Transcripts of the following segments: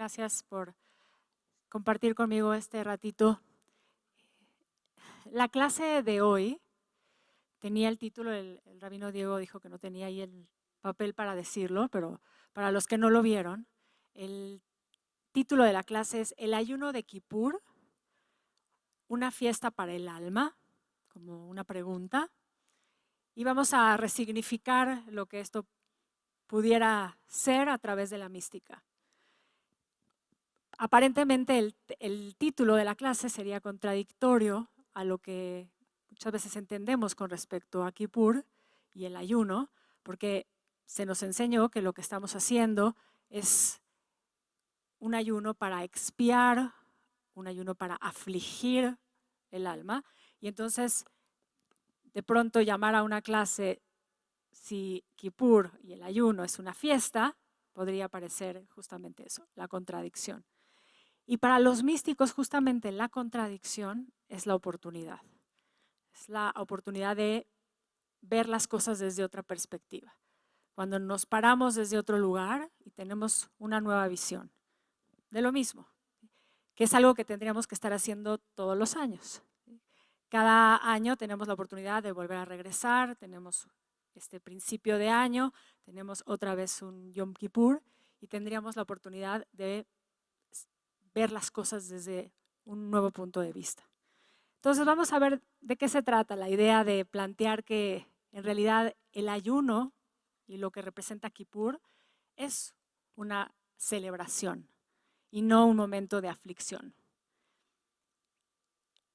Gracias por compartir conmigo este ratito. La clase de hoy tenía el título, el rabino Diego dijo que no tenía ahí el papel para decirlo, pero para los que no lo vieron, el título de la clase es El ayuno de Kipur, una fiesta para el alma, como una pregunta. Y vamos a resignificar lo que esto pudiera ser a través de la mística. Aparentemente el título de la clase sería contradictorio a lo que muchas veces entendemos con respecto a Kipur y el ayuno, porque se nos enseñó que lo que estamos haciendo es un ayuno para expiar, un ayuno para afligir el alma, y entonces de pronto llamar a una clase si Kipur y el ayuno es una fiesta, podría parecer justamente eso, la contradicción. Y para los místicos justamente la contradicción es la oportunidad. Es la oportunidad de ver las cosas desde otra perspectiva. Cuando nos paramos desde otro lugar y tenemos una nueva visión de lo mismo, que es algo que tendríamos que estar haciendo todos los años. Cada año tenemos la oportunidad de volver a regresar, tenemos este principio de año, tenemos otra vez un Yom Kippur y tendríamos la oportunidad de ver las cosas desde un nuevo punto de vista. Entonces vamos a ver de qué se trata la idea de plantear que en realidad el ayuno y lo que representa Kippur es una celebración y no un momento de aflicción.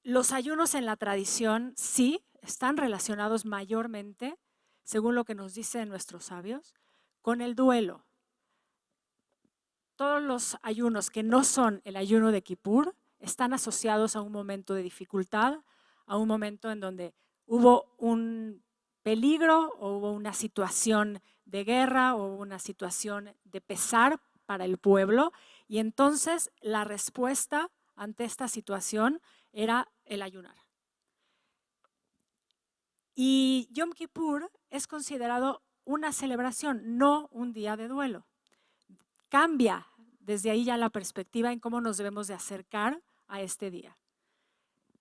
Los ayunos en la tradición sí están relacionados mayormente, según lo que nos dicen nuestros sabios, con el duelo. Todos los ayunos que no son el ayuno de Kipur están asociados a un momento de dificultad, a un momento en donde hubo un peligro o hubo una situación de guerra o una situación de pesar para el pueblo, y entonces la respuesta ante esta situación era el ayunar. Y Yom Kippur es considerado una celebración, no un día de duelo. Cambia desde ahí ya la perspectiva en cómo nos debemos de acercar a este día.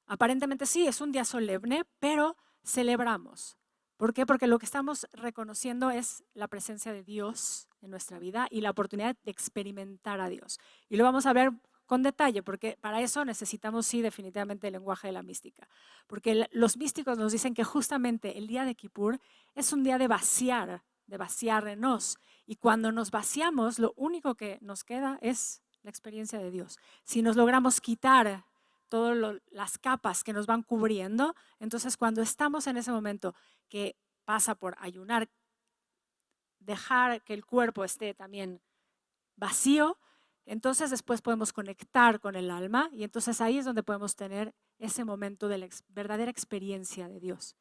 Aparentemente sí, es un día solemne, pero celebramos. ¿Por qué? Porque lo que estamos reconociendo es la presencia de Dios en nuestra vida y la oportunidad de experimentar a Dios. Y lo vamos a ver con detalle, porque para eso necesitamos sí definitivamente el lenguaje de la mística. Porque los místicos nos dicen que justamente el día de Kippur es un día de vaciarnos. Y cuando nos vaciamos, lo único que nos queda es la experiencia de Dios. Si nos logramos quitar todas las capas que nos van cubriendo, entonces cuando estamos en ese momento que pasa por ayunar, dejar que el cuerpo esté también vacío, entonces después podemos conectar con el alma y entonces ahí es donde podemos tener ese momento de la verdadera experiencia de Dios.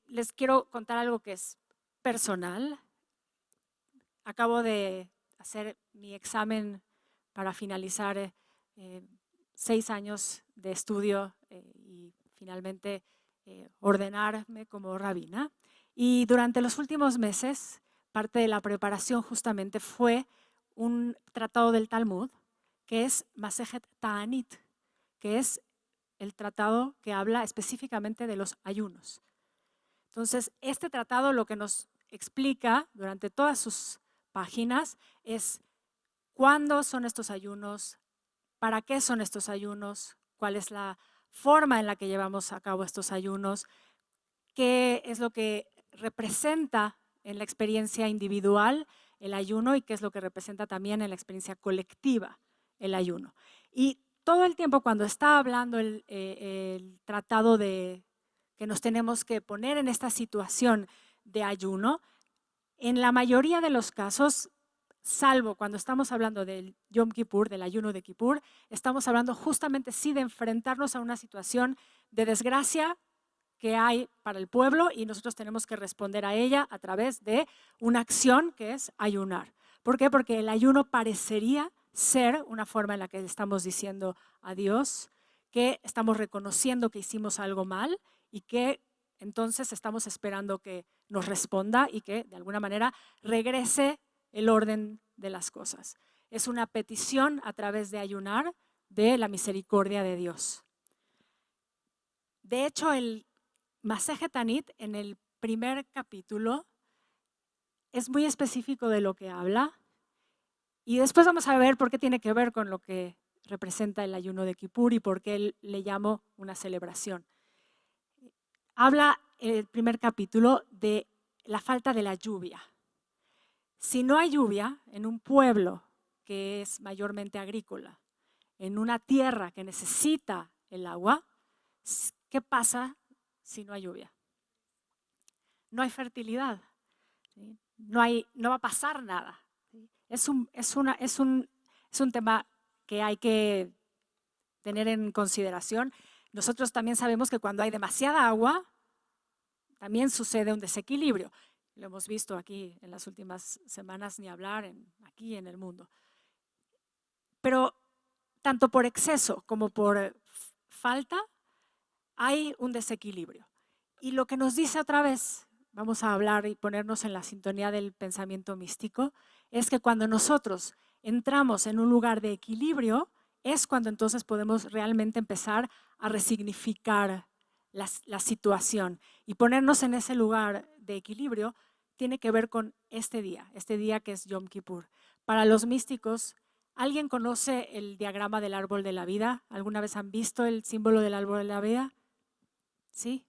Les quiero contar algo que es personal. Acabo de hacer mi examen para finalizar 6 años de estudio y finalmente ordenarme como rabina. Y durante los últimos meses, parte de la preparación justamente fue un tratado del Talmud, que es Masejet Ta'anit, que es el tratado que habla específicamente de los ayunos. Entonces, este tratado lo que nos explica durante todas sus páginas es cuándo son estos ayunos, para qué son estos ayunos, cuál es la forma en la que llevamos a cabo estos ayunos, qué es lo que representa en la experiencia individual el ayuno y qué es lo que representa también en la experiencia colectiva el ayuno. Y todo el tiempo cuando está hablando el tratado de que nos tenemos que poner en esta situación de ayuno, en la mayoría de los casos, salvo cuando estamos hablando del Yom Kippur, del ayuno de Kippur, estamos hablando justamente sí de enfrentarnos a una situación de desgracia que hay para el pueblo y nosotros tenemos que responder a ella a través de una acción que es ayunar. ¿Por qué? Porque el ayuno parecería ser una forma en la que estamos diciendo a Dios que estamos reconociendo que hicimos algo mal y que entonces estamos esperando que nos responda y que de alguna manera regrese el orden de las cosas. Es una petición a través de ayunar de la misericordia de Dios. De hecho, el Masejet Tanit en el primer capítulo es muy específico de lo que habla y después vamos a ver por qué tiene que ver con lo que representa el ayuno de Kippur y por qué le llamo una celebración. Habla el primer capítulo de la falta de la lluvia. Si no hay lluvia en un pueblo que es mayormente agrícola, en una tierra que necesita el agua, ¿qué pasa si no hay lluvia? No hay fertilidad, ¿sí? No va a pasar nada. ¿Sí? Es un tema que hay que tener en consideración. Nosotros también sabemos que cuando hay demasiada agua, también sucede un desequilibrio. Lo hemos visto aquí en las últimas semanas, ni hablar aquí en el mundo. Pero tanto por exceso como por falta, hay un desequilibrio. Y lo que nos dice otra vez, vamos a hablar y ponernos en la sintonía del pensamiento místico, es que cuando nosotros entramos en un lugar de equilibrio, es cuando entonces podemos realmente empezar a resignificar la situación. Y ponernos en ese lugar de equilibrio tiene que ver con este día que es Yom Kippur. Para los místicos, ¿alguien conoce el diagrama del árbol de la vida? ¿Alguna vez han visto el símbolo del árbol de la vida? ¿Sí?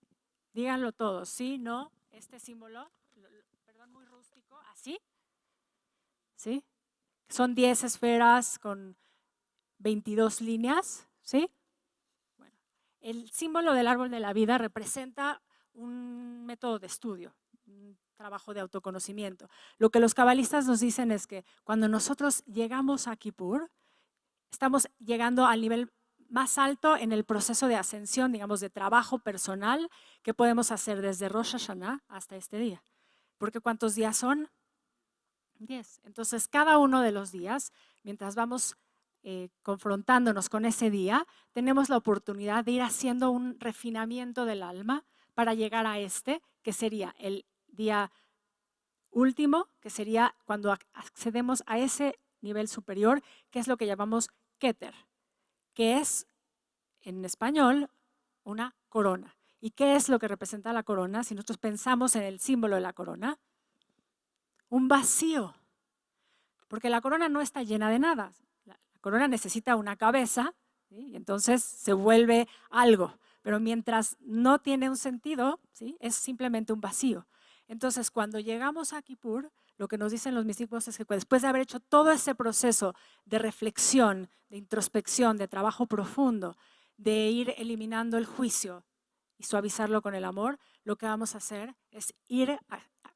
Díganlo todos. ¿Sí? ¿No? Este símbolo, perdón, muy rústico, ¿así? ¿Sí? Son 10 esferas con 22 líneas, ¿sí? Bueno, el símbolo del árbol de la vida representa un método de estudio, un trabajo de autoconocimiento. Lo que los cabalistas nos dicen es que cuando nosotros llegamos a Kippur, estamos llegando al nivel más alto en el proceso de ascensión, digamos, de trabajo personal que podemos hacer desde Rosh Hashanah hasta este día. Porque ¿cuántos días son? 10. Entonces, cada uno de los días, mientras vamos confrontándonos con ese día, tenemos la oportunidad de ir haciendo un refinamiento del alma para llegar a que sería el día último, que sería cuando accedemos a ese nivel superior, que es lo que llamamos Keter, que es en español una corona. ¿Y qué es lo que representa la corona? Si nosotros pensamos en el símbolo de la corona, un vacío, porque la corona no está llena de nada. La corona necesita una cabeza, ¿sí? Y entonces se vuelve algo, pero mientras no tiene un sentido, ¿sí? Es simplemente un vacío. Entonces, cuando llegamos a Kippur, lo que nos dicen los místicos es que después de haber hecho todo ese proceso de reflexión, de introspección, de trabajo profundo, de ir eliminando el juicio y suavizarlo con el amor, lo que vamos a hacer es ir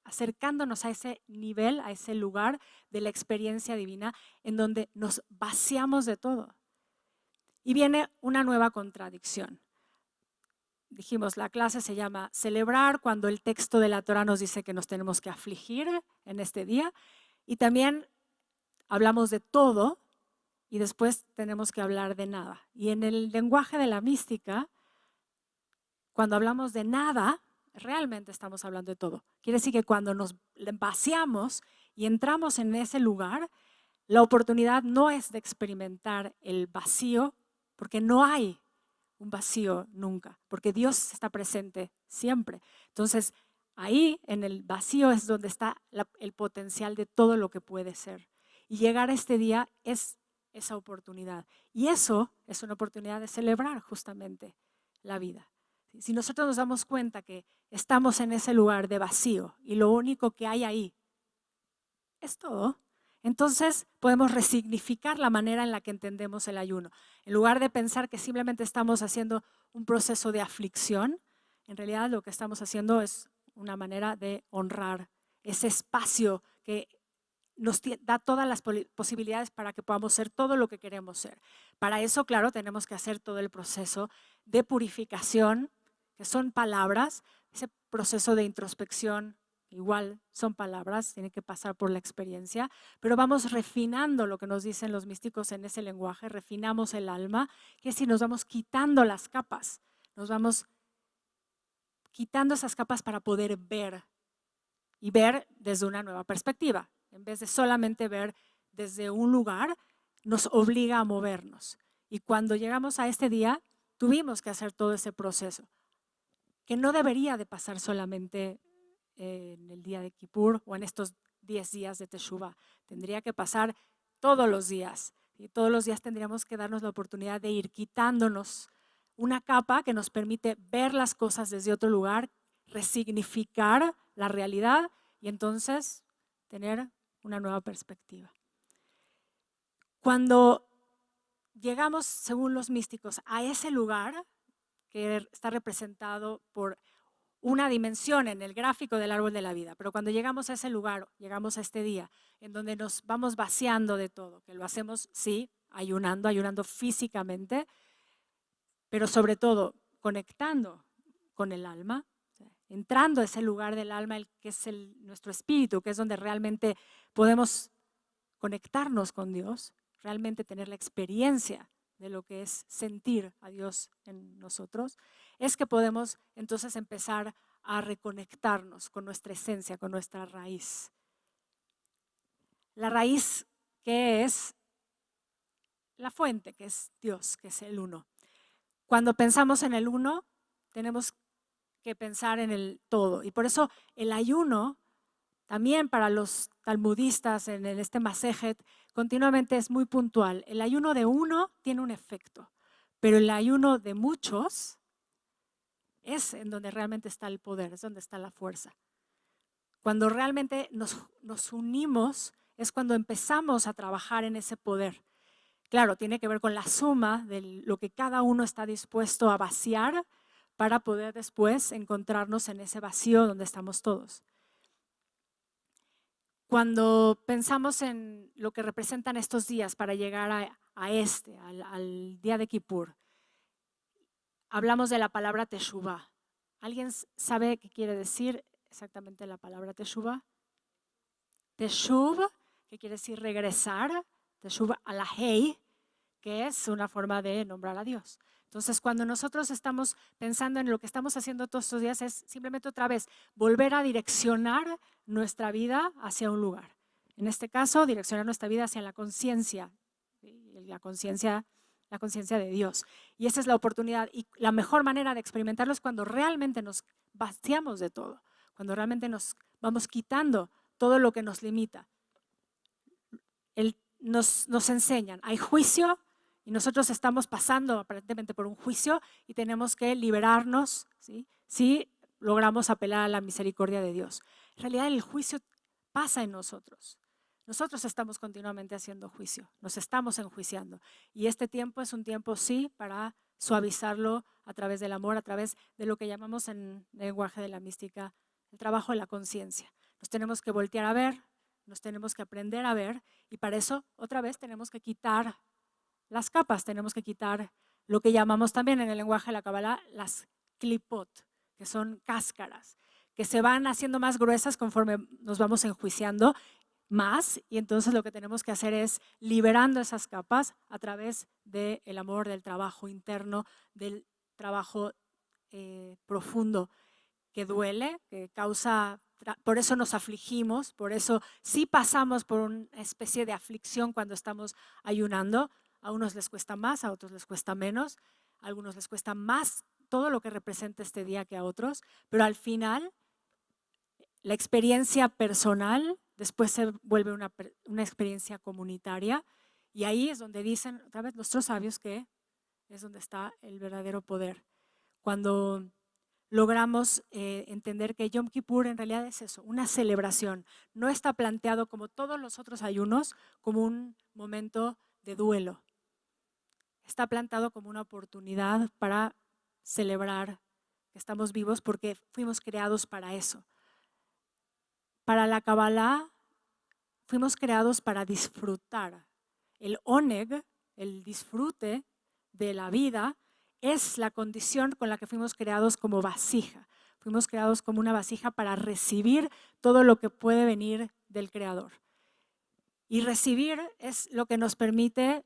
acercándonos a ese nivel, a ese lugar de la experiencia divina en donde nos vaciamos de todo. Y viene una nueva contradicción. Dijimos, la clase se llama celebrar cuando el texto de la Torah nos dice que nos tenemos que afligir en este día. Y también hablamos de todo y después tenemos que hablar de nada. Y en el lenguaje de la mística, cuando hablamos de nada, realmente estamos hablando de todo. Quiere decir que cuando nos vaciamos y entramos en ese lugar, la oportunidad no es de experimentar el vacío, porque no hay un vacío nunca, porque Dios está presente siempre. Entonces, ahí en el vacío es donde está el potencial de todo lo que puede ser. Y llegar a este día es esa oportunidad. Y eso es una oportunidad de celebrar justamente la vida. Si nosotros nos damos cuenta que estamos en ese lugar de vacío y lo único que hay ahí es todo, entonces podemos resignificar la manera en la que entendemos el ayuno. En lugar de pensar que simplemente estamos haciendo un proceso de aflicción, en realidad lo que estamos haciendo es una manera de honrar ese espacio que nos da todas las posibilidades para que podamos ser todo lo que queremos ser. Para eso, claro, tenemos que hacer todo el proceso de purificación, que son palabras, ese proceso de introspección. Igual son palabras, tiene que pasar por la experiencia, pero vamos refinando lo que nos dicen los místicos en ese lenguaje, refinamos el alma, que es si nos vamos quitando las capas, nos vamos quitando esas capas para poder ver y ver desde una nueva perspectiva, en vez de solamente ver desde un lugar nos obliga a movernos. Y cuando llegamos a este día, tuvimos que hacer todo ese proceso, que no debería de pasar solamente en el día de Kippur o en estos 10 días de Teshuvah. Tendría que pasar todos los días. Y todos los días tendríamos que darnos la oportunidad de ir quitándonos una capa que nos permite ver las cosas desde otro lugar, resignificar la realidad y entonces tener una nueva perspectiva. Cuando llegamos, según los místicos, a ese lugar que está representado por una dimensión en el gráfico del árbol de la vida, pero cuando llegamos a ese lugar, llegamos a este día en donde nos vamos vaciando de todo, que lo hacemos, sí, ayunando físicamente, pero sobre todo conectando con el alma, entrando a ese lugar del alma, que es nuestro espíritu, que es donde realmente podemos conectarnos con Dios, realmente tener la experiencia de lo que es sentir a Dios en nosotros, es que podemos entonces empezar a reconectarnos con nuestra esencia, con nuestra raíz. La raíz que es la fuente, que es Dios, que es el uno. Cuando pensamos en el uno, tenemos que pensar en el todo. Y por eso el ayuno, también para los talmudistas en este Masejet, continuamente es muy puntual. El ayuno de uno tiene un efecto, pero el ayuno de muchos es en donde realmente está el poder, es donde está la fuerza. Cuando realmente nos unimos es cuando empezamos a trabajar en ese poder. Claro, tiene que ver con la suma de lo que cada uno está dispuesto a vaciar para poder después encontrarnos en ese vacío donde estamos todos. Cuando pensamos en lo que representan estos días para llegar al día de Kippur, hablamos de la palabra Teshuvah. ¿Alguien sabe qué quiere decir exactamente la palabra Teshuvah? Teshuv, que quiere decir regresar, Teshuv alahei, que es una forma de nombrar a Dios. Entonces, cuando nosotros estamos pensando en lo que estamos haciendo todos estos días, es simplemente otra vez volver a direccionar nuestra vida hacia un lugar. En este caso, direccionar nuestra vida hacia la conciencia, la conciencia de Dios. Y esa es la oportunidad. Y la mejor manera de experimentarlo es cuando realmente nos vaciamos de todo, cuando realmente nos vamos quitando todo lo que nos limita. Nos enseñan, hay juicio, y nosotros estamos pasando aparentemente por un juicio y tenemos que liberarnos, ¿sí? Si logramos apelar a la misericordia de Dios. En realidad el juicio pasa en nosotros. Nosotros estamos continuamente haciendo juicio, nos estamos enjuiciando. Y este tiempo es un tiempo, sí, para suavizarlo a través del amor, a través de lo que llamamos en el lenguaje de la mística, el trabajo de la conciencia. Nos tenemos que voltear a ver, nos tenemos que aprender a ver, y para eso otra vez tenemos que quitar las capas, tenemos que quitar lo que llamamos también en el lenguaje de la Kabbalah las klipot, que son cáscaras, que se van haciendo más gruesas conforme nos vamos enjuiciando más, y entonces lo que tenemos que hacer es liberando esas capas a través del amor, del trabajo interno, del trabajo profundo que duele, que causa, por eso nos afligimos, por eso sí pasamos por una especie de aflicción cuando estamos ayunando. A unos les cuesta más, a otros les cuesta menos, a algunos les cuesta más todo lo que representa este día que a otros, pero al final la experiencia personal después se vuelve una experiencia comunitaria, y ahí es donde dicen otra vez nuestros sabios que es donde está el verdadero poder. Cuando logramos entender que Yom Kippur en realidad es eso, una celebración. No está planteado como todos los otros ayunos como un momento de duelo. Está planteado como una oportunidad para celebrar que estamos vivos porque fuimos creados para eso. Para la Kabbalah fuimos creados para disfrutar. El oneg, el disfrute de la vida, es la condición con la que fuimos creados como vasija. Fuimos creados como una vasija para recibir todo lo que puede venir del Creador. Y recibir es lo que nos permite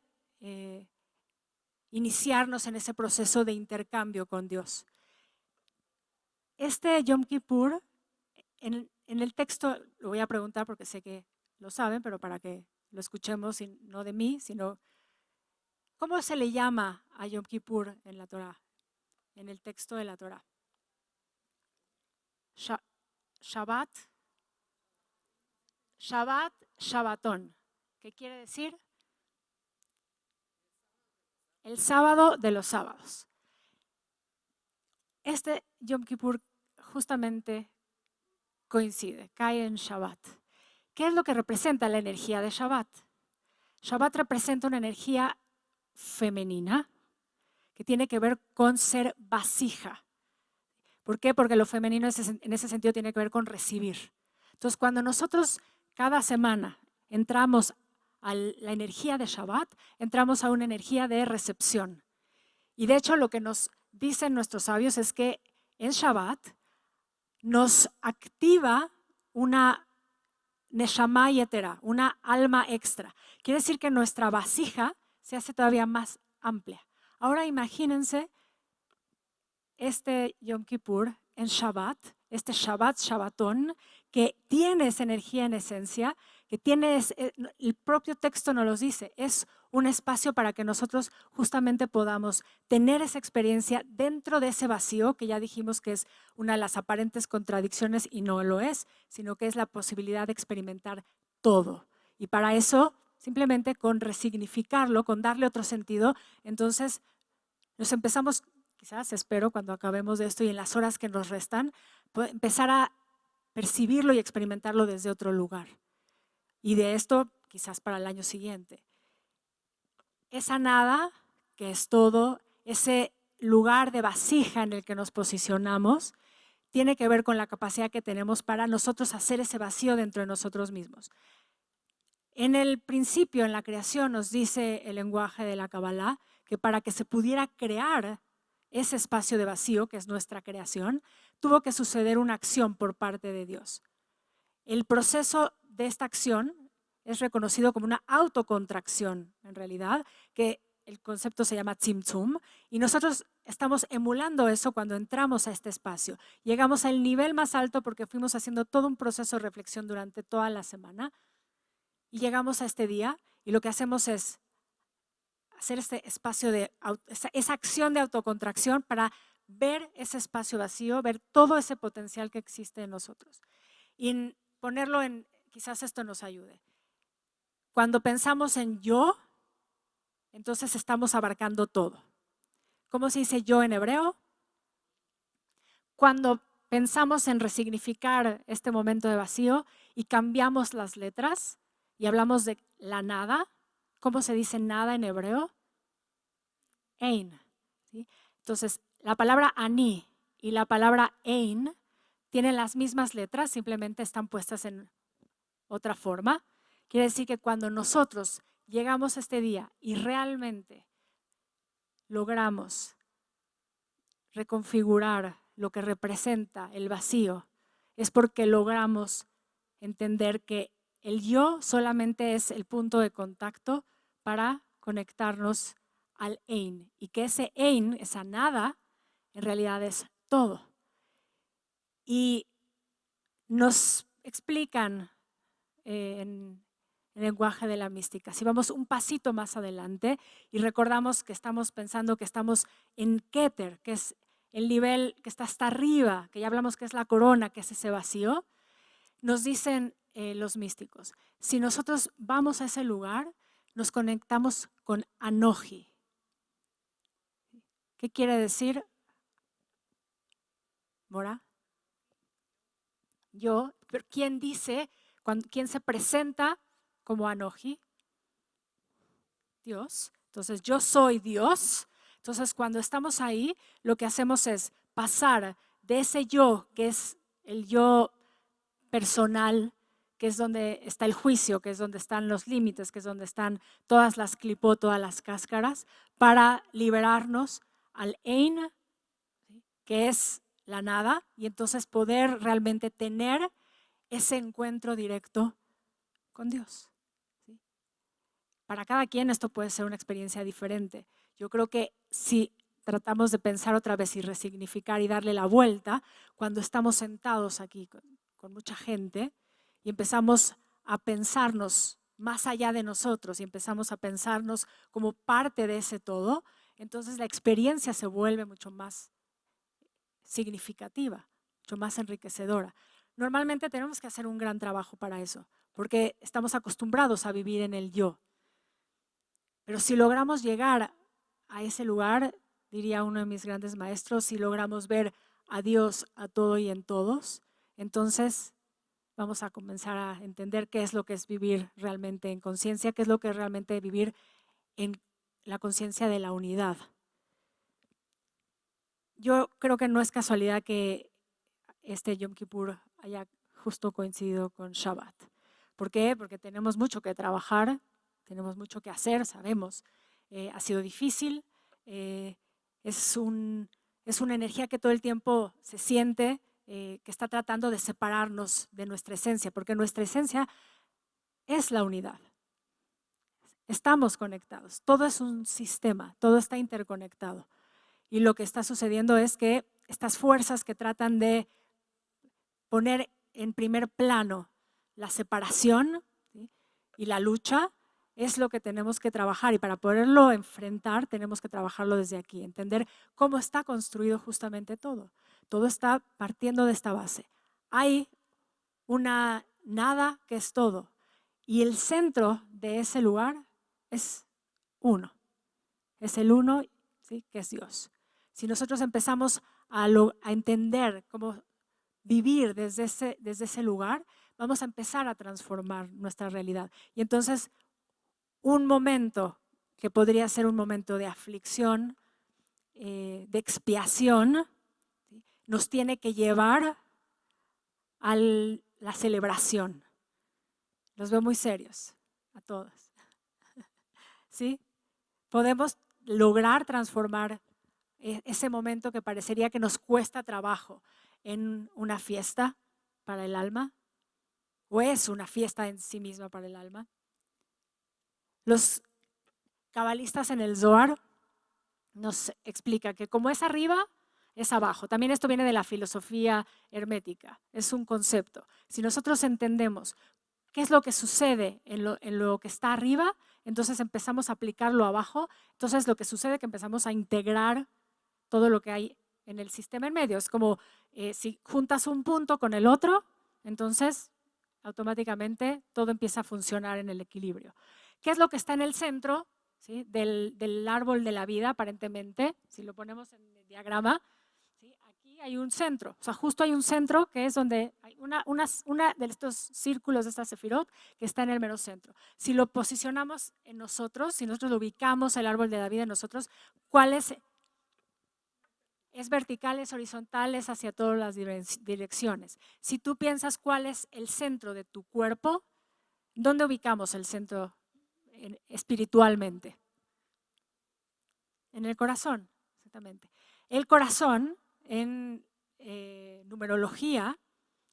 iniciarnos en ese proceso de intercambio con Dios. Este Yom Kippur, en el texto, lo voy a preguntar porque sé que lo saben, pero para que lo escuchemos, y no de mí, sino cómo se le llama a Yom Kippur en la Torá, en el texto de la Torá. Shabbat, Shabbatón. ¿Qué quiere decir? El sábado de los sábados. Este Yom Kippur justamente coincide, cae en Shabbat. ¿Qué es lo que representa la energía de Shabbat? Shabbat representa una energía femenina que tiene que ver con ser vasija. ¿Por qué? Porque lo femenino en ese sentido tiene que ver con recibir. Entonces, cuando nosotros cada semana entramos a la energía de Shabbat, entramos a una energía de recepción. Y de hecho, lo que nos dicen nuestros sabios es que en Shabbat nos activa una neshama yetera, una alma extra. Quiere decir que nuestra vasija se hace todavía más amplia. Ahora imagínense este Yom Kippur en Shabbat, este Shabbat, Shabbatón, que tiene esa energía en esencia, que tiene, el propio texto nos lo dice, es un espacio para que nosotros justamente podamos tener esa experiencia dentro de ese vacío, que ya dijimos que es una de las aparentes contradicciones y no lo es, sino que es la posibilidad de experimentar todo. Y para eso, simplemente con resignificarlo, con darle otro sentido, entonces nos empezamos, quizás espero cuando acabemos de esto y en las horas que nos restan, empezar a percibirlo y experimentarlo desde otro lugar. Y de esto quizás para el año siguiente. Esa nada, que es todo, ese lugar de vasija en el que nos posicionamos, tiene que ver con la capacidad que tenemos para nosotros hacer ese vacío dentro de nosotros mismos. En el principio, en la creación, nos dice el lenguaje de la Kabbalah que para que se pudiera crear ese espacio de vacío, que es nuestra creación, tuvo que suceder una acción por parte de Dios. El proceso de esta acción es reconocido como una autocontracción, en realidad, que el concepto se llama tzimtzum, y nosotros estamos emulando eso cuando entramos a este espacio. Llegamos al nivel más alto porque fuimos haciendo todo un proceso de reflexión durante toda la semana, y llegamos a este día, y lo que hacemos es hacer este espacio esa acción de autocontracción para ver ese espacio vacío, ver todo ese potencial que existe en nosotros. Y ponerlo en, quizás esto nos ayude. Cuando pensamos en yo, entonces estamos abarcando todo. ¿Cómo se dice yo en hebreo? Cuando pensamos en resignificar este momento de vacío y cambiamos las letras y hablamos de la nada, ¿cómo se dice nada en hebreo? Ein. ¿Sí? Entonces, la palabra ani y la palabra ein tienen las mismas letras, simplemente están puestas en otra forma. Quiere decir que cuando nosotros llegamos a este día y realmente logramos reconfigurar lo que representa el vacío, es porque logramos entender que el yo solamente es el punto de contacto para conectarnos al Ein, y que ese Ein, esa nada, en realidad es todo. Y nos explican en el lenguaje de la mística. Si vamos un pasito más adelante y recordamos que estamos pensando que estamos en Keter, que es el nivel que está hasta arriba, que ya hablamos que es la corona, que es ese vacío, nos dicen los místicos, si nosotros vamos a ese lugar, nos conectamos con Anoji. ¿Qué quiere decir? ¿Mora? Yo. Pero ¿quién dice? ¿Quién se presenta como Anoji? Dios. Entonces, yo soy Dios. Entonces, cuando estamos ahí, lo que hacemos es pasar de ese yo, que es el yo personal, que es donde está el juicio, que es donde están los límites, que es donde están todas las clipot, todas las cáscaras, para liberarnos al Ein, que es la nada, y entonces poder realmente tener ese encuentro directo con Dios. ¿Sí? Para cada quien esto puede ser una experiencia diferente. Yo creo que si tratamos de pensar otra vez y resignificar y darle la vuelta, cuando estamos sentados aquí con mucha gente y empezamos a pensarnos más allá de nosotros y empezamos a pensarnos como parte de ese todo, entonces la experiencia se vuelve mucho más significativa, mucho más enriquecedora. Normalmente tenemos que hacer un gran trabajo para eso, porque estamos acostumbrados a vivir en el yo. Pero si logramos llegar a ese lugar, diría uno de mis grandes maestros, si logramos ver a Dios a todo y en todos, entonces vamos a comenzar a entender qué es lo que es vivir realmente en conciencia, qué es lo que es realmente vivir en la conciencia de la unidad. Yo creo que no es casualidad que este Yom Kippur haya justo coincidido con Shabbat. ¿Por qué? Porque tenemos mucho que trabajar, tenemos mucho que hacer, sabemos. Ha sido difícil, es una energía que todo el tiempo se siente, que está tratando de separarnos de nuestra esencia, porque nuestra esencia es la unidad. Estamos conectados, todo es un sistema, todo está interconectado. Y lo que está sucediendo es que estas fuerzas que tratan de poner en primer plano la separación, ¿sí?, y la lucha, es lo que tenemos que trabajar. Y para poderlo enfrentar, tenemos que trabajarlo desde aquí, entender cómo está construido justamente todo. Todo está partiendo de esta base. Hay una nada que es todo. Y el centro de ese lugar es uno. Es el uno, ¿sí?, que es Dios. Si nosotros empezamos a entender cómo vivir desde ese lugar, vamos a empezar a transformar nuestra realidad. Y entonces, un momento que podría ser un momento de aflicción, de expiación, ¿sí?, nos tiene que llevar a la celebración. Los veo muy serios a todos. ¿Sí? Podemos lograr transformar ese momento que parecería que nos cuesta trabajo en una fiesta para el alma, o es una fiesta en sí misma para el alma. Los cabalistas en el Zohar nos explica que como es arriba, es abajo. También esto viene de la filosofía hermética, es un concepto. Si nosotros entendemos qué es lo que sucede en lo que está arriba, entonces empezamos a aplicarlo abajo, entonces lo que sucede es que empezamos a integrar todo lo que hay en el sistema en medio. Es como si juntas un punto con el otro, entonces automáticamente todo empieza a funcionar en el equilibrio. ¿Qué es lo que está en el centro, ¿sí?, del árbol de la vida, aparentemente? Si lo ponemos en el diagrama, ¿sí?, aquí hay un centro, o sea, justo hay un centro que es donde hay una de estos círculos de esta sefirot que está en el mero centro. Si lo posicionamos en nosotros, si nosotros lo ubicamos el árbol de la vida en nosotros, ¿cuál es? Es vertical, es horizontal, es hacia todas las direcciones. Si tú piensas cuál es el centro de tu cuerpo, ¿dónde ubicamos el centro espiritualmente? En el corazón, exactamente. El corazón, en numerología,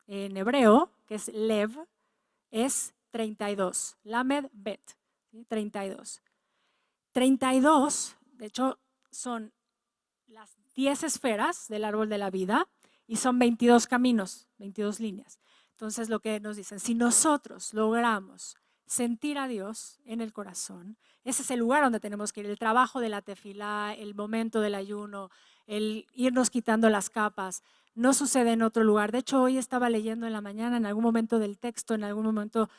en hebreo, que es Lev, es 32. Lamed Bet, ¿sí? 32. 32, de hecho, son las 10 esferas del árbol de la vida y son 22 caminos, 22 líneas. Entonces, lo que nos dicen, si nosotros logramos sentir a Dios en el corazón, ese es el lugar donde tenemos que ir, el trabajo de la tefilá, el momento del ayuno, el irnos quitando las capas, no sucede en otro lugar. De hecho, hoy estaba leyendo en la mañana, en algún momento del texto, en algún momento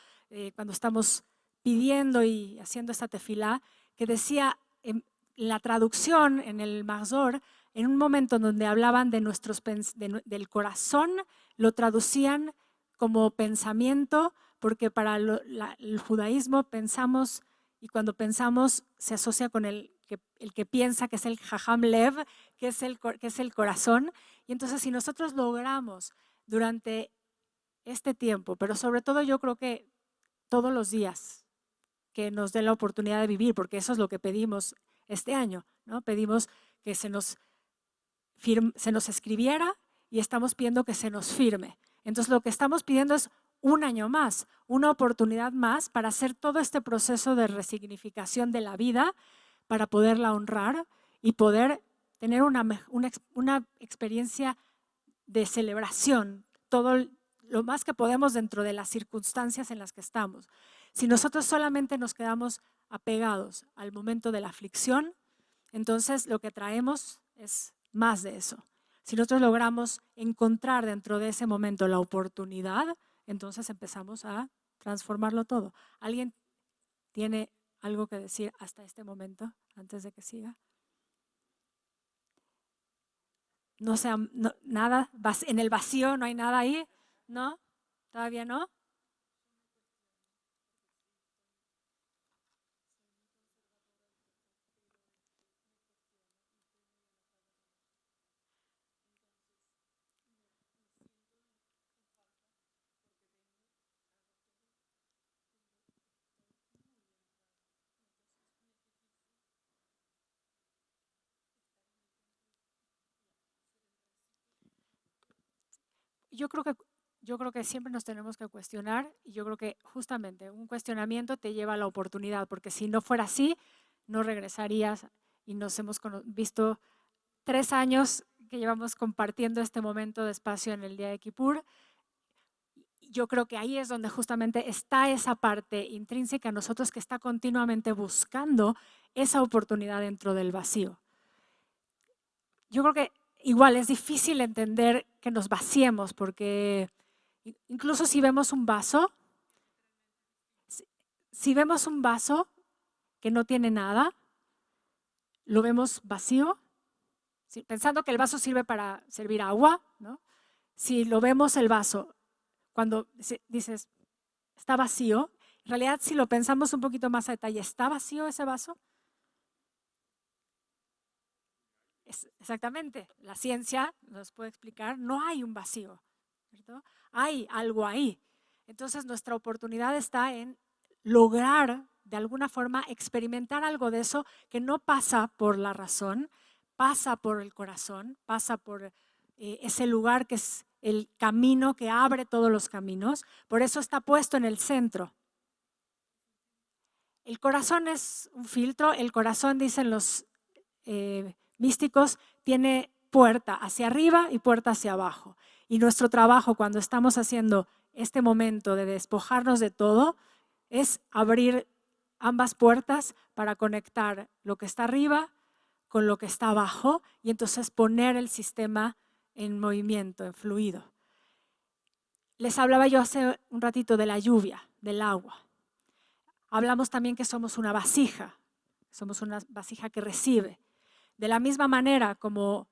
cuando estamos pidiendo y haciendo esta tefilá, que decía en la traducción en el Mahzor, en un momento en donde hablaban de del corazón, lo traducían como pensamiento, porque para el judaísmo pensamos, y cuando pensamos se asocia con el que piensa, que es el Jajam Lev, que es el corazón. Y entonces si nosotros logramos durante este tiempo, pero sobre todo yo creo que todos los días, que nos dé la oportunidad de vivir, porque eso es lo que pedimos este año, ¿no? Pedimos que se nos escribiera y estamos pidiendo que se nos firme. Entonces lo que estamos pidiendo es un año más, una oportunidad más para hacer todo este proceso de resignificación de la vida, para poderla honrar y poder tener una experiencia de celebración, todo lo más que podemos dentro de las circunstancias en las que estamos. Si nosotros solamente nos quedamos apegados al momento de la aflicción, entonces lo que traemos es más de eso. Si nosotros logramos encontrar dentro de ese momento la oportunidad, entonces empezamos a transformarlo todo. ¿Alguien tiene algo que decir hasta este momento, antes de que siga? No sea nada, en el vacío no hay nada ahí, ¿no? ¿Todavía no? Yo creo que, yo creo que siempre nos tenemos que cuestionar y yo creo que justamente un cuestionamiento te lleva a la oportunidad, porque si no fuera así, no regresarías y nos hemos visto 3 años que llevamos compartiendo este momento de espacio en el día de Kippur. Yo creo que ahí es donde justamente está esa parte intrínseca en nosotros que está continuamente buscando esa oportunidad dentro del vacío. Yo creo que igual es difícil entender que nos vaciemos porque incluso si vemos un vaso, si vemos un vaso que no tiene nada, lo vemos vacío, pensando que el vaso sirve para servir agua, ¿no? Si lo vemos el vaso, cuando dices, está vacío, en realidad si lo pensamos un poquito más a detalle, ¿está vacío ese vaso? Exactamente, la ciencia nos puede explicar, no hay un vacío, ¿cierto? Hay algo ahí. Entonces nuestra oportunidad está en lograr de alguna forma experimentar algo de eso que no pasa por la razón, pasa por el corazón, pasa por ese lugar que es el camino que abre todos los caminos. Por eso está puesto en el centro. El corazón es un filtro, el corazón, dicen los místicos, tiene puerta hacia arriba y puerta hacia abajo. Y nuestro trabajo cuando estamos haciendo este momento de despojarnos de todo es abrir ambas puertas para conectar lo que está arriba con lo que está abajo y entonces poner el sistema en movimiento, en fluido. Les hablaba yo hace un ratito de la lluvia, del agua. Hablamos también que somos una vasija que recibe. De la misma manera como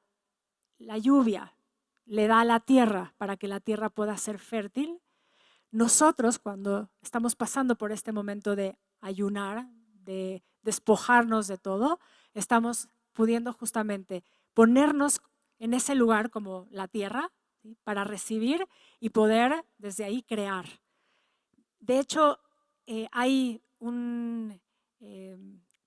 la lluvia le da a la tierra para que la tierra pueda ser fértil, nosotros cuando estamos pasando por este momento de ayunar, de despojarnos de todo, estamos pudiendo justamente ponernos en ese lugar como la tierra, ¿sí? Para recibir y poder desde ahí crear. De hecho, hay un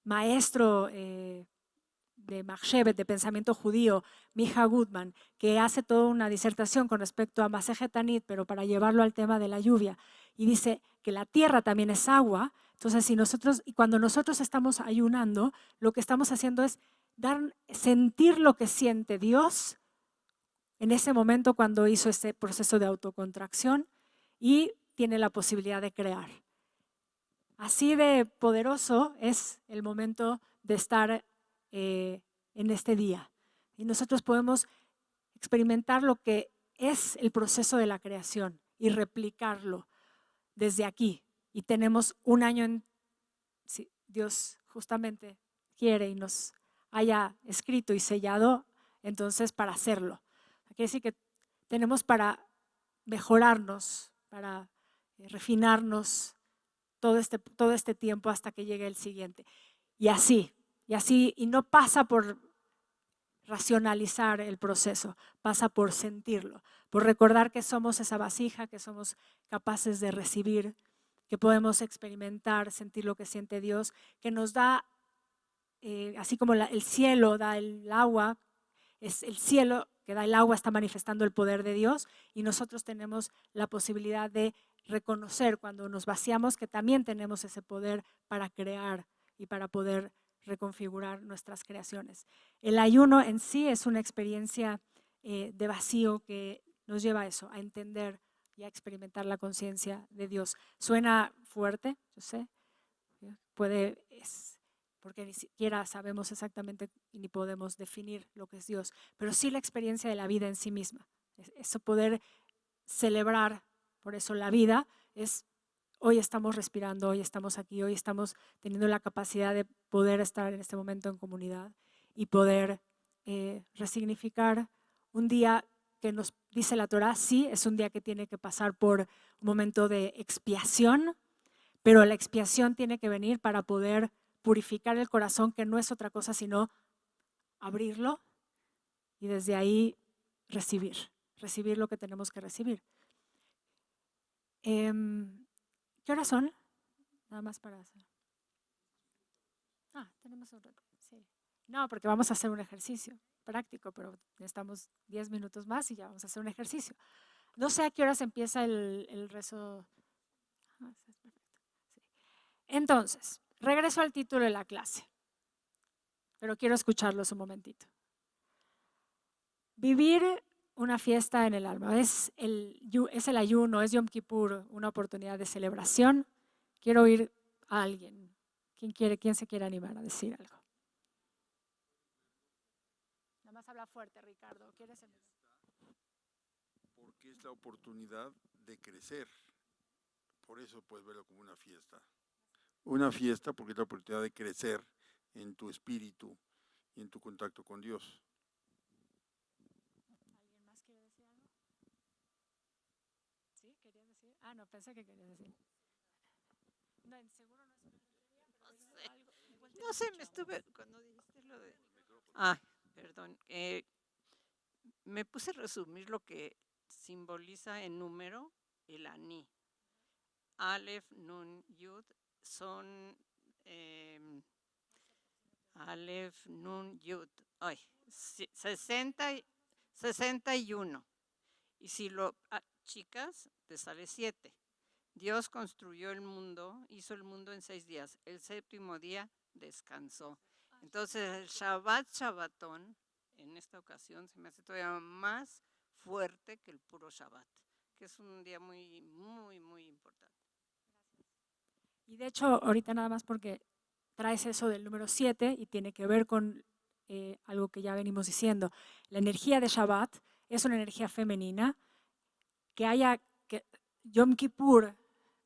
maestro de Mahshevet, de pensamiento judío, Micha Gutman, que hace toda una disertación con respecto a Masejet Tanit, pero para llevarlo al tema de la lluvia. Y dice que la tierra también es agua. Entonces, cuando nosotros estamos ayunando, lo que estamos haciendo es sentir lo que siente Dios en ese momento cuando hizo ese proceso de autocontracción y tiene la posibilidad de crear. Así de poderoso es el momento de estar en este día. Y nosotros podemos experimentar lo que es el proceso de la creación y replicarlo desde aquí. Y tenemos un año si Dios justamente quiere y nos haya escrito y sellado, entonces para hacerlo. Quiere decir que tenemos para mejorarnos, para refinarnos todo este tiempo hasta que llegue el siguiente. Y así, y no pasa por racionalizar el proceso, pasa por sentirlo, por recordar que somos esa vasija, que somos capaces de recibir, que podemos experimentar, sentir lo que siente Dios, que nos da, así como el cielo da el agua, es el cielo que da el agua, está manifestando el poder de Dios y nosotros tenemos la posibilidad de reconocer cuando nos vaciamos que también tenemos ese poder para crear y para poder reconfigurar nuestras creaciones. El ayuno en sí es una experiencia de vacío que nos lleva a eso, a entender y a experimentar la conciencia de Dios. Suena fuerte, yo sé, porque ni siquiera sabemos exactamente y ni podemos definir lo que es Dios, pero sí la experiencia de la vida en sí misma. Eso poder celebrar, por eso la vida es, hoy estamos respirando, hoy estamos aquí, hoy estamos teniendo la capacidad de poder estar en este momento en comunidad y poder resignificar un día que nos dice la Torá, sí, es un día que tiene que pasar por un momento de expiación, pero la expiación tiene que venir para poder purificar el corazón, que no es otra cosa sino abrirlo y desde ahí recibir lo que tenemos que recibir. ¿Qué horas son? Nada más para hacer. Tenemos un rato, sí. No, porque vamos a hacer un ejercicio práctico, pero necesitamos 10 minutos más y ya vamos a hacer un ejercicio. No sé a qué horas empieza el rezo. Sí. Entonces, regreso al título de la clase, pero quiero escucharlos un momentito. Vivir una fiesta en el alma. Es el ayuno, es Yom Kippur, una oportunidad de celebración. Quiero oír a alguien. ¿Quién se quiere animar a decir algo? Nada más habla fuerte, Ricardo. ¿Quieres empezar? Porque es la oportunidad de crecer. Por eso puedes verlo como una fiesta. Una fiesta porque es la oportunidad de crecer en tu espíritu y en tu contacto con Dios. ¿Alguien más quiere decir algo? ¿Sí? ¿Querías decir? No, pensé que querías decir. No, seguro no es una tontería, pero algo. No sé, me estuve, cuando dijiste lo de... Perdón. Me puse a resumir lo que simboliza en número el Ani. Aleph, Nun, Yud son Aleph, Nun, Yud. 61. Y si lo chicas, te sale 7. Dios construyó el mundo, hizo el mundo en 6 días. El séptimo día descansó. Entonces el Shabbatón, en esta ocasión, se me hace todavía más fuerte que el puro Shabbat, que es un día muy, muy, muy importante. Y de hecho, ahorita nada más porque traes eso del número 7 y tiene que ver con algo que ya venimos diciendo. La energía de Shabbat es una energía femenina, Yom Kippur,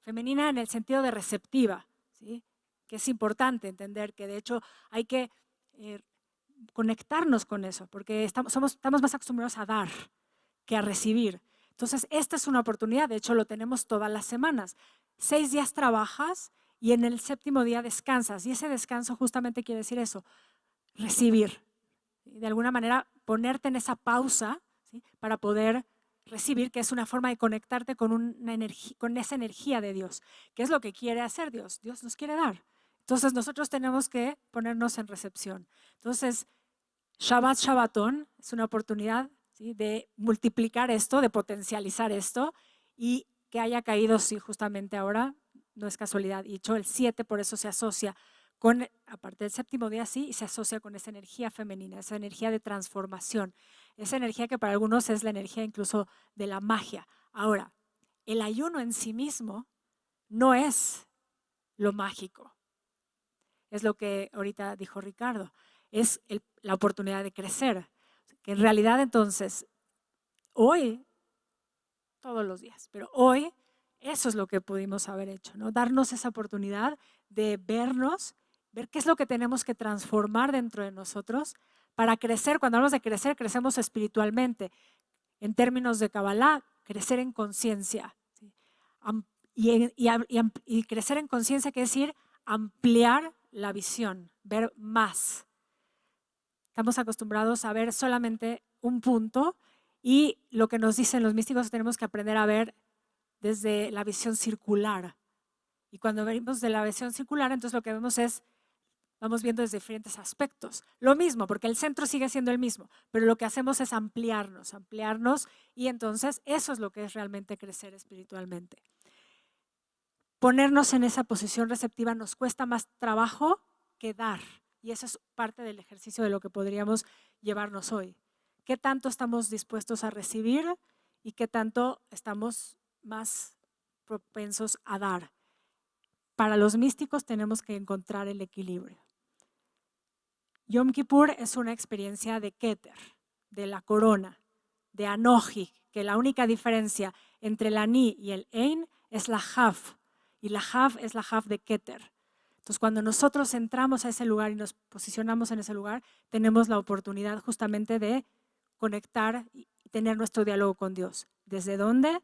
femenina en el sentido de receptiva, ¿sí? Que es importante entender que de hecho hay que conectarnos con eso, porque estamos más acostumbrados a dar que a recibir. Entonces, esta es una oportunidad, de hecho lo tenemos todas las semanas. 6 días trabajas y en el séptimo día descansas, y ese descanso justamente quiere decir eso, recibir. De alguna manera, ponerte en esa pausa, ¿sí? Para poder recibir, que es una forma de conectarte con esa energía de Dios, que es lo que quiere hacer Dios. Dios nos quiere dar. Entonces nosotros tenemos que ponernos en recepción. Entonces, Shabbatón es una oportunidad, ¿sí? De multiplicar esto, de potencializar esto, y que haya caído, sí, justamente ahora, no es casualidad. Y hecho el 7 por eso se asocia con, aparte del séptimo día, sí, y se asocia con esa energía femenina, esa energía de transformación, esa energía que para algunos es la energía incluso de la magia. Ahora, el ayuno en sí mismo no es lo mágico. Es lo que ahorita dijo Ricardo, es la oportunidad de crecer. Que en realidad entonces, hoy, todos los días, pero hoy eso es lo que pudimos haber hecho, ¿no? Darnos esa oportunidad de vernos, ver qué es lo que tenemos que transformar dentro de nosotros para crecer. Cuando hablamos de crecer, crecemos espiritualmente. En términos de Kabbalah, crecer en conciencia. ¿Sí? Y crecer en conciencia quiere decir ampliar la visión, ver más. Estamos acostumbrados a ver solamente un punto y lo que nos dicen los místicos es que tenemos que aprender a ver desde la visión circular. Y cuando venimos de la visión circular, entonces lo que vemos es, vamos viendo desde diferentes aspectos. Lo mismo, porque el centro sigue siendo el mismo, pero lo que hacemos es ampliarnos y entonces eso es lo que es realmente crecer espiritualmente. Ponernos en esa posición receptiva nos cuesta más trabajo que dar. Y eso es parte del ejercicio de lo que podríamos llevarnos hoy. ¿Qué tanto estamos dispuestos a recibir y qué tanto estamos más propensos a dar. Para los místicos tenemos que encontrar el equilibrio. Yom Kippur es una experiencia de Keter, de la corona, de Anoji, que la única diferencia entre el Ani y el Ein es la Haf, y la Haf es la Haf de Keter. Entonces, cuando nosotros entramos a ese lugar y nos posicionamos en ese lugar, tenemos la oportunidad justamente de conectar y tener nuestro diálogo con Dios. ¿Desde dónde?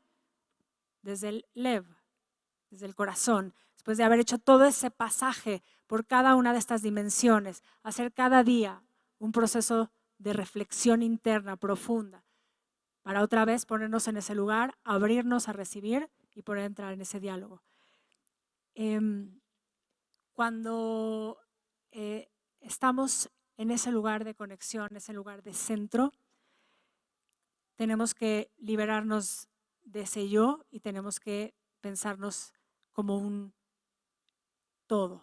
Desde el Lev, desde el corazón. Después de haber hecho todo ese pasaje por cada una de estas dimensiones, hacer cada día un proceso de reflexión interna profunda, para otra vez ponernos en ese lugar, abrirnos a recibir y poder entrar en ese diálogo. Cuando estamos en ese lugar de conexión, ese lugar de centro, tenemos que liberarnos de ese yo y tenemos que pensarnos como un todo.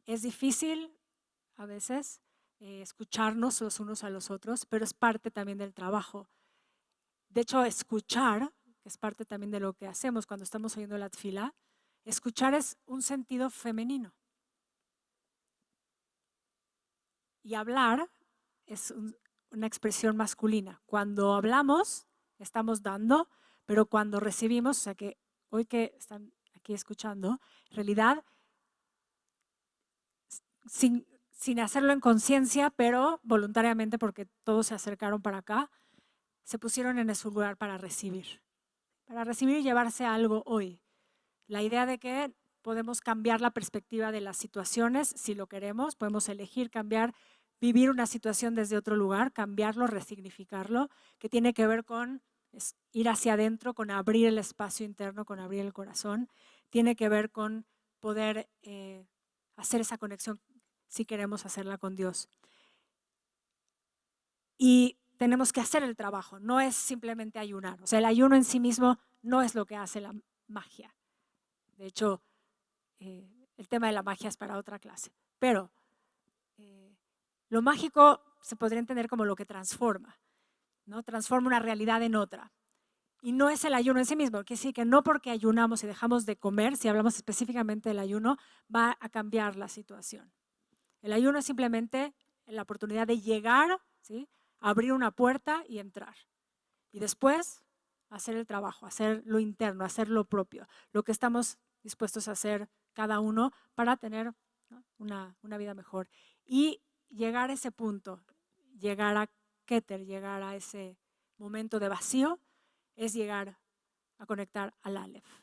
Es difícil a veces escucharnos los unos a los otros, pero es parte también del trabajo. De hecho, escuchar, que es parte también de lo que hacemos cuando estamos oyendo la tefilá, escuchar es un sentido femenino. Y hablar es una expresión masculina. Cuando hablamos, estamos dando, pero cuando recibimos, o sea que hoy que están aquí escuchando, en realidad, sin hacerlo en conciencia, pero voluntariamente, porque todos se acercaron para acá, se pusieron en ese lugar para recibir y llevarse algo hoy. La idea de que podemos cambiar la perspectiva de las situaciones si lo queremos, podemos elegir cambiar, vivir una situación desde otro lugar, cambiarlo, resignificarlo, que tiene que ver con ir hacia adentro, con abrir el espacio interno, con abrir el corazón, tiene que ver con poder hacer esa conexión si queremos hacerla con Dios. Y tenemos que hacer el trabajo, no es simplemente ayunar. O sea, el ayuno en sí mismo no es lo que hace la magia. De hecho, el tema de la magia es para otra clase. Pero lo mágico se podría entender como lo que transforma, ¿no? Transforma una realidad en otra. Y no es el ayuno en sí mismo. Quiere decir que no porque ayunamos y dejamos de comer, si hablamos específicamente del ayuno, va a cambiar la situación. El ayuno es simplemente la oportunidad de llegar, ¿sí?, abrir una puerta y entrar. Y después hacer el trabajo, hacer lo interno, hacer lo propio, lo que estamos dispuestos a hacer cada uno para tener, ¿no?, una vida mejor. Y llegar a ese punto, llegar a Keter, llegar a ese momento de vacío, es llegar a conectar al Aleph,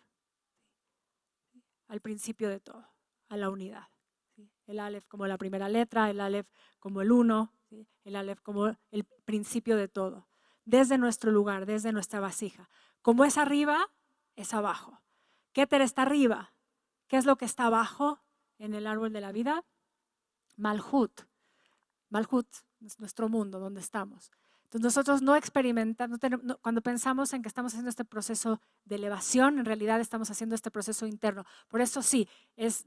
al principio de todo, a la unidad. ¿Sí? El Aleph como la primera letra, el Aleph como el uno, ¿sí?, el Aleph como el principio de todo. Desde nuestro lugar, desde nuestra vasija. Como es arriba, es abajo. Keter está arriba. ¿Qué es lo que está abajo en el árbol de la vida? Malhut. Malhut es nuestro mundo, donde estamos. Entonces nosotros no experimentamos, cuando pensamos en que estamos haciendo este proceso de elevación, en realidad estamos haciendo este proceso interno. Por eso sí,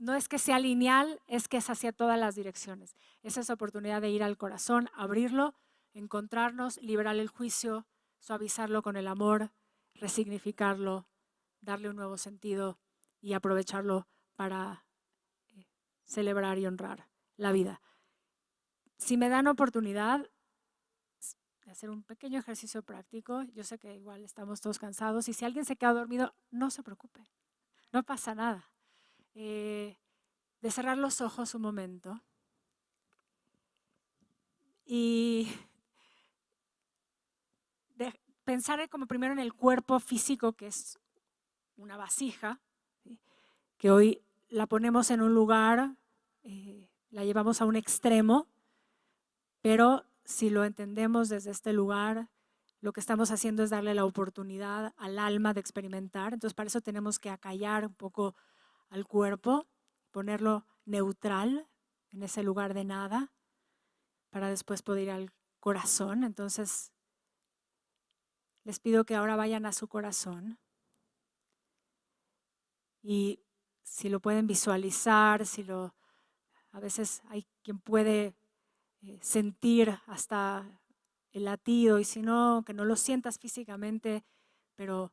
no es que sea lineal, es que es hacia todas las direcciones. Es esa oportunidad de ir al corazón, abrirlo, encontrarnos, liberar el juicio, suavizarlo con el amor, resignificarlo, darle un nuevo sentido y aprovecharlo para celebrar y honrar la vida. Si me dan oportunidad de hacer un pequeño ejercicio práctico, yo sé que igual estamos todos cansados y si alguien se queda dormido, no se preocupe, no pasa nada. De cerrar los ojos un momento y de pensar como primero en el cuerpo físico, que es una vasija, ¿sí?, que hoy la ponemos en un lugar, la llevamos a un extremo, pero si lo entendemos desde este lugar, lo que estamos haciendo es darle la oportunidad al alma de experimentar. Entonces, para eso tenemos que acallar un poco al cuerpo, ponerlo neutral en ese lugar de nada, para después poder ir al corazón. Entonces, les pido que ahora vayan a su corazón y si lo pueden visualizar, a veces hay quien puede sentir hasta el latido y si no, que no lo sientas físicamente, pero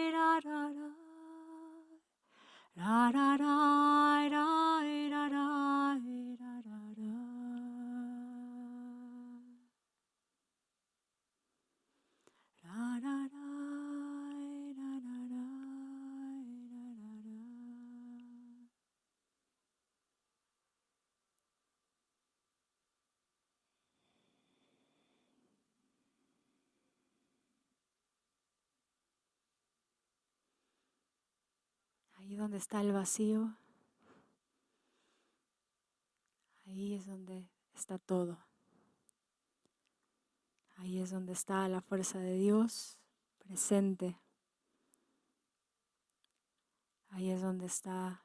ra, ra, ra. Ra, ra, ra, ra, ra, ra, ra, ra, ra. Ra, ra, ra, ra, ra, ra, ra, ra. Ahí donde está el vacío, ahí es donde está todo. Ahí es donde está la fuerza de Dios presente. Ahí es donde está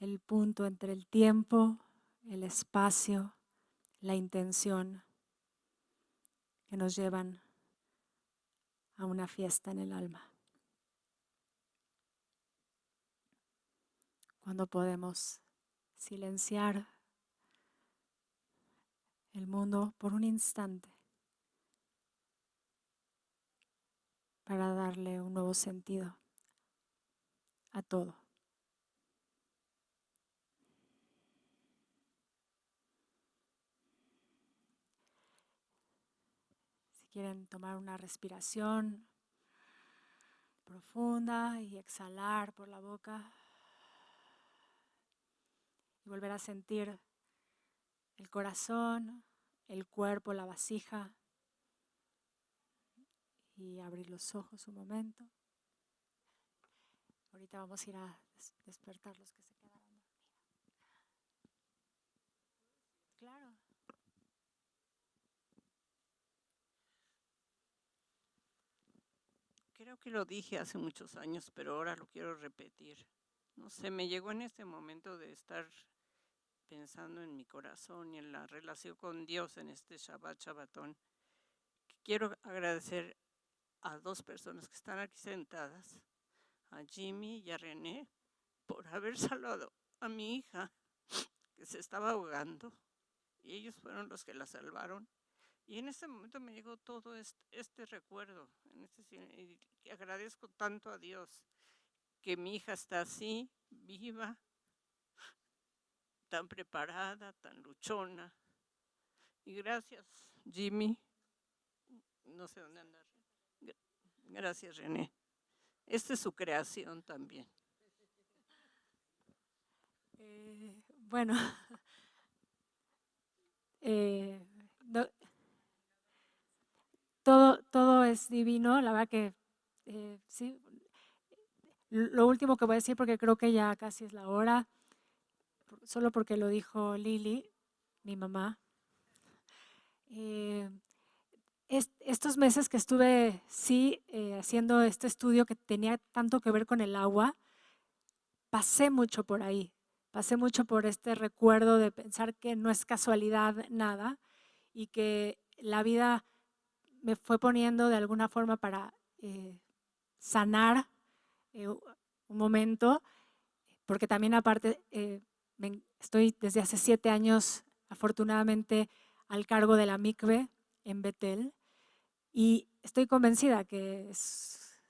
el punto entre el tiempo, el espacio, la intención que nos llevan a una fiesta en el alma. Cuando podemos silenciar el mundo por un instante para darle un nuevo sentido a todo. Si quieren tomar una respiración profunda y exhalar por la boca y volver a sentir el corazón el cuerpo, la vasija, y abrir los ojos un momento. Ahorita vamos a ir a despertar los que se quedaron dormidos. Claro. Creo que lo dije hace muchos años, pero ahora lo quiero repetir. No sé, me llegó en este momento de estar pensando en mi corazón y en la relación con Dios en este Shabbatón. Quiero agradecer a 2 personas que están aquí sentadas, a Jimmy y a René, por haber salvado a mi hija que se estaba ahogando. Y ellos fueron los que la salvaron. Y en ese momento me llegó todo este recuerdo. Y agradezco tanto a Dios que mi hija está así, viva, tan preparada, tan luchona. Y gracias, Jimmy. No sé dónde andar. Gracias, René. Esta es su creación también. Bueno, todo es divino, la verdad que sí. Lo último que voy a decir, porque creo que ya casi es la hora, solo porque lo dijo Lili, mi mamá. Estos meses que estuve haciendo este estudio que tenía tanto que ver con el agua, pasé mucho por ahí, pasé mucho por este recuerdo de pensar que no es casualidad nada y que la vida me fue poniendo de alguna forma para sanar un momento, porque también aparte estoy desde hace 7 años afortunadamente al cargo de la mikve en Betel y estoy convencida que es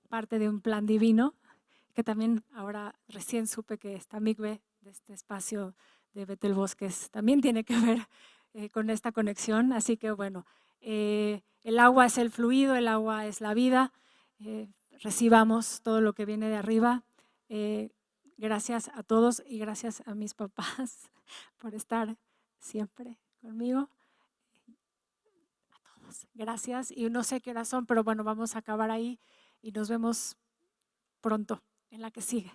parte de un plan divino, que también ahora recién supe que esta mikve de este espacio de Betel Bosques también tiene que ver con esta conexión, así que bueno, el agua es el fluido, el agua es la vida, recibamos todo lo que viene de arriba. Gracias a todos y gracias a mis papás por estar siempre conmigo. A todos, gracias. Y no sé qué horas son, pero bueno, vamos a acabar ahí y nos vemos pronto en la que sigue.